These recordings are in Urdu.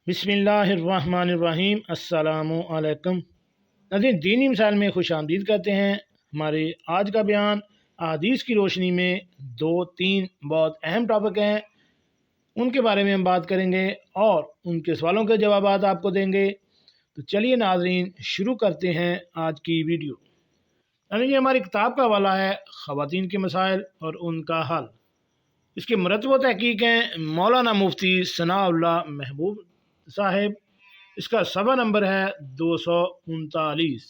بسم اللہ الرحمن الرحیم۔ السلام علیکم ناظرین، دینی مثال میں خوش آمدید کہتے ہیں۔ ہمارے آج کا بیان احادیث کی روشنی میں دو تین بہت اہم ٹاپک ہیں، ان کے بارے میں ہم بات کریں گے اور ان کے سوالوں کے جوابات آپ کو دیں گے۔ تو چلیے ناظرین شروع کرتے ہیں آج کی ویڈیو۔ یہ ہماری کتاب کا حوالہ ہے خواتین کے مسائل اور ان کا حل۔ اس کے مرتب و تحقیق ہیں مولانا مفتی ثناء اللہ محبوب صاحب۔ اس کا صفحہ نمبر ہے 239۔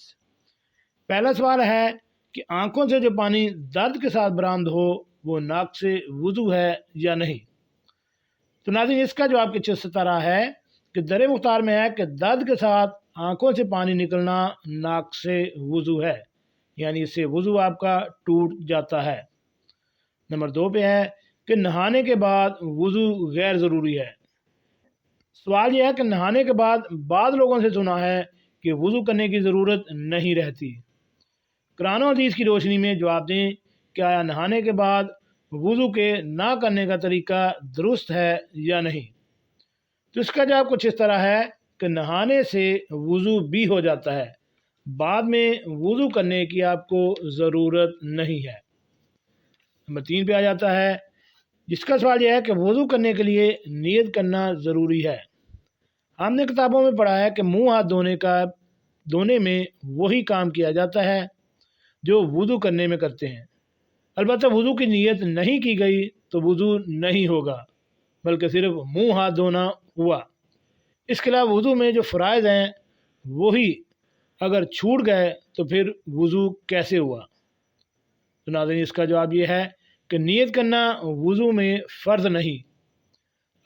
پہلا سوال ہے کہ آنکھوں سے جو پانی درد کے ساتھ برآمد ہو وہ ناک سے وضو ہے یا نہیں؟ تو ناظرین اس کا جواب کچھ اس طرح ہے کہ در مختار میں ہے کہ درد کے ساتھ آنکھوں سے پانی نکلنا ناک سے وضو ہے، یعنی اس سے وضو آپ کا ٹوٹ جاتا ہے۔ نمبر 2 پہ ہے کہ نہانے کے بعد وضو غیر ضروری ہے۔ سوال یہ ہے کہ نہانے کے بعد بعض لوگوں سے سنا ہے کہ وضو کرنے کی ضرورت نہیں رہتی۔ قرآن و حدیث کی روشنی میں جواب دیں کہ آیا نہانے کے بعد وضو کے نہ کرنے کا طریقہ درست ہے یا نہیں؟ تو اس کا جواب کچھ اس طرح ہے کہ نہانے سے وضو بھی ہو جاتا ہے، بعد میں وضو کرنے کی آپ کو ضرورت نہیں ہے۔ نمبر 3 پہ آ جاتا ہے جس کا سوال یہ ہے کہ وضو کرنے کے لیے نیت کرنا ضروری ہے۔ ہم نے کتابوں میں پڑھا ہے کہ منہ ہاتھ دھونے میں وہی کام کیا جاتا ہے جو وضو کرنے میں کرتے ہیں، البتہ وضو کی نیت نہیں کی گئی تو وضو نہیں ہوگا، بلکہ صرف منہ ہاتھ دھونا ہوا۔ اس کے علاوہ وضو میں جو فرائض ہیں وہی اگر چھوٹ گئے تو پھر وضو کیسے ہوا؟ تو ناظرین اس کا جواب یہ ہے کہ نیت کرنا وضو میں فرض نہیں۔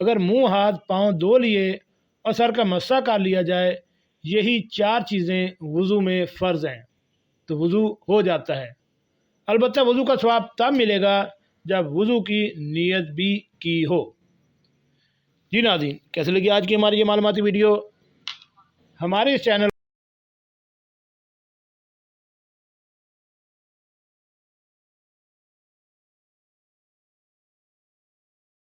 اگر منہ ہاتھ پاؤں دھو لیے اور سر کا مسح کر لیا جائے، یہی 4 چیزیں وضو میں فرض ہیں، تو وضو ہو جاتا ہے۔ البتہ وضو کا ثواب تب ملے گا جب وضو کی نیت بھی کی ہو۔ جی ناظرین، کیسے لگی آج کی ہماری یہ معلوماتی ویڈیو؟ ہمارے اس چینل